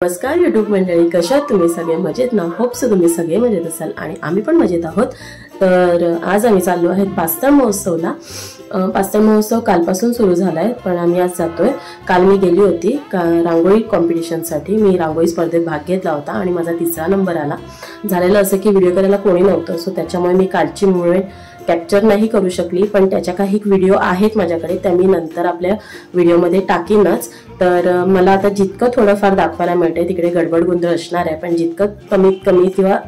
नमस्कार यूट्यूब मंडळी, कशा आहात तुम्ही सगळे? मजेत ना? होप सो तुम्ही सगळे मजेत असाल आणि आम्ही पण मजेत आहोत. तर आज आम्ही चाललो आहेत पास्तळ महोत्सवला. पास्तळ महोत्सव कालपासून सुरू झाला आहे, पण आम्ही आज जातोय. काल मी गेली होती रांगोळी कॉम्पिटिशनसाठी. मी रांगोळी स्पर्धेत भाग घेतला होता आणि माझा 3रा नंबर आला. झालेलं असं की व्हिडिओ करायला कोणी नव्हतं, सो त्याच्यामुळे मी कालची मुळे कॅप्चर नाही करू शकली. पण त्याच्या काही व्हिडिओ आहेत माझ्याकडे, त्या मी नंतर आपल्या व्हिडिओमध्ये टाकीनच. तर मला आता जितकं थोडंफार दाखवायला मिळतंय तिकडे गडबड गोंधळ असणार आहे, पण जितकं कमीत कमी किंवा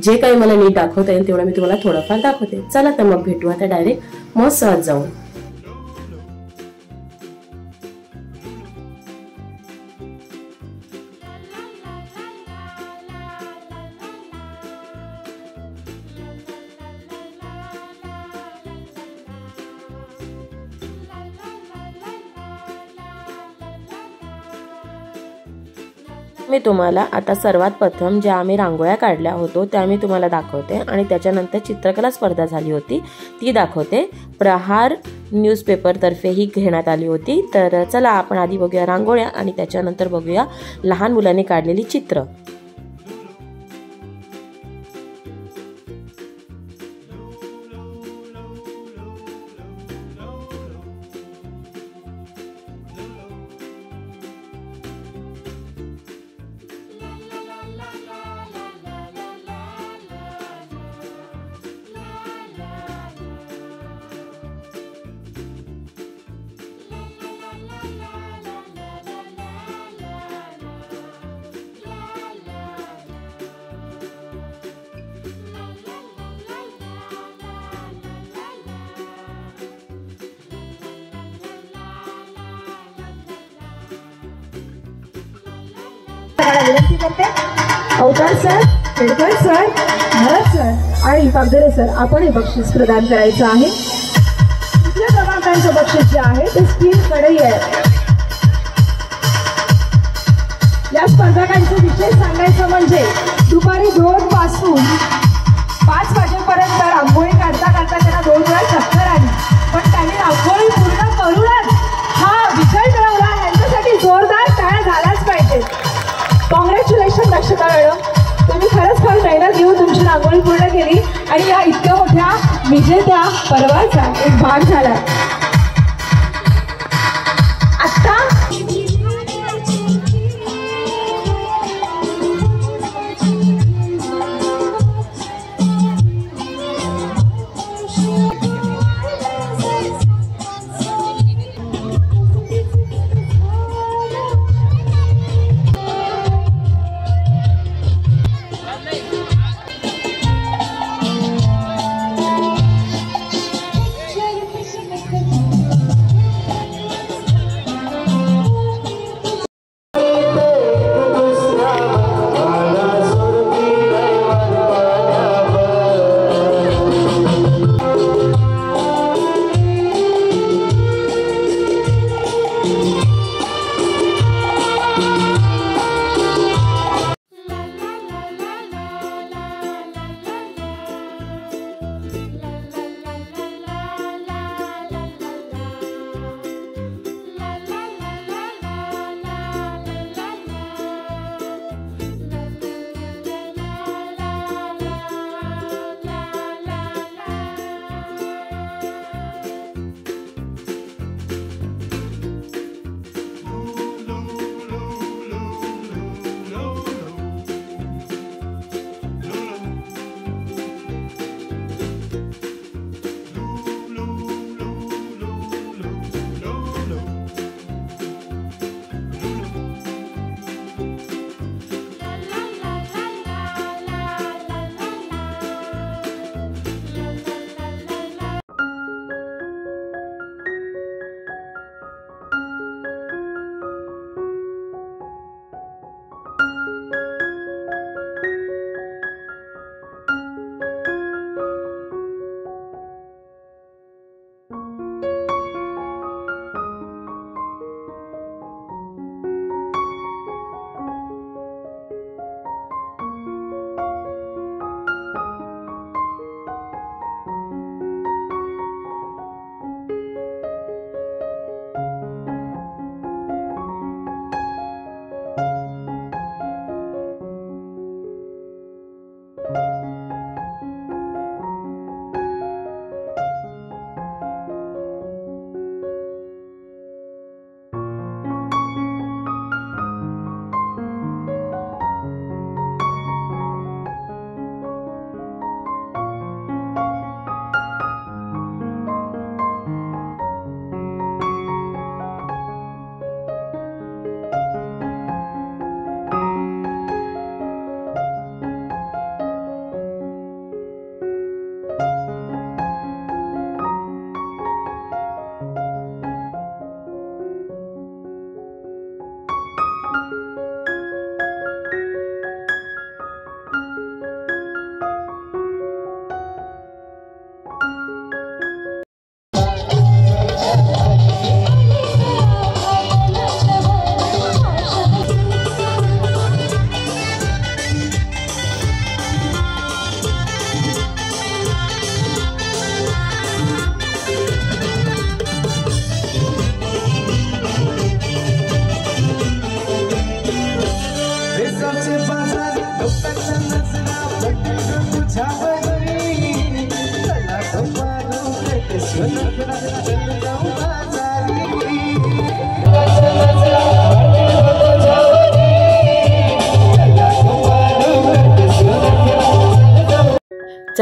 जे काही मला नीट दाखवता येईल तेवढं मी तुम्हाला थोडंफार दाखवते. चला तर मग भेटू आता डायरेक्ट महोत्सवात जाऊन. मी तुम्हाला आता सर्वात प्रथम ज्या आम्ही रांगोळ्या काढल्या होतो त्या मी तुम्हाला दाखवते आणि त्याच्यानंतर चित्रकला स्पर्धा झाली होती ती दाखवते. प्रहार न्यूजपेपर तर्फे ही घेण्यात आली होती. तर चला आपण आधी बघूया रांगोळ्या आणि त्याच्यानंतर बघूया लहान मुलांनी काढलेली चित्र. विनंती करते अवतार सर, खेडकर सर, भरत सर आणि पागदरे सर, आपण हे बक्षीस प्रदान करायचं आहे. दुसऱ्या क्रमांकाचं बक्षीस जे आहे ते स्टील कढई आहे. या स्पर्धकांचा विषय सांगायचं म्हणजे दुपारी 2 पासून 5 वाजेपर्यंत रांगोळी काढता काढता त्यांना 2 वेळा चक्कर आली, पण त्यांनी रांगोळी पूर्ण करूनच हा विजय मिळवला. यांच्यासाठी जोरदार टाळ्या झालाच पाहिजे. कॉंग्रॅच्युलेशन दक्षता मॅडम, तुम्ही खरंच फार मेहनत घेऊन तुमची रांगोळी पूर्ण केली आणि या इतक्या मोठ्या विजेत्या पर्वाचा एक भाग झाला. आता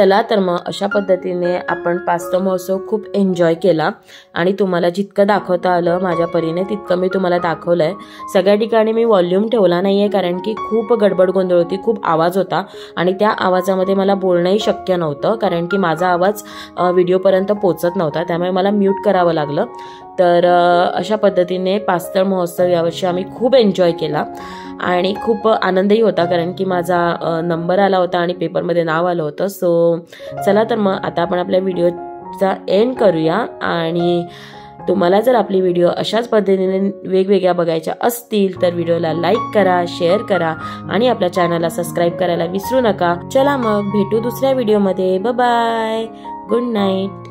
चला तर मग अशा पद्धतीने आपण पास्तव महोत्सव खूप एन्जॉय केला आणि तुम्हाला जितकं दाखवता आलं माझ्या परीने तितकं मी तुम्हाला दाखवलंय। सगळ्या ठिकाणी मी व्हॉल्यूम ठेवला नाहीये कारण की खूप गडबड गोंधळ होती, खूप आवाज होता आणि त्या आवाजामध्ये मला बोलणंही शक्य नव्हतं कारण की माझा आवाज व्हिडिओपर्यंत पोहोचत नव्हता, त्यामुळे मला म्यूट करावं लागलं। तर अशा पद्धतीने पास्तळ महोत्सव यावर्षी आम्ही खूप एन्जॉय केला आणि खूप आनंदही होता कारण की माझा नंबर आला होता आणि पेपरमध्ये नाव आलं होतं। सो चला तर मग आता आपण आपल्या व्हिडिओचा एंड करूया आणि तुम्हाला जर आपली व्हिडिओ अशाच पद्धतीने वेगवेगळ्या बघायच्या असतील तर व्हिडिओला लाईक करा, शेअर करा आणि आपल्या चॅनलला सबस्क्राईब करायला विसरू नका। चला मग भेटू दुसऱ्या व्हिडिओमध्ये। Bye bye, good night.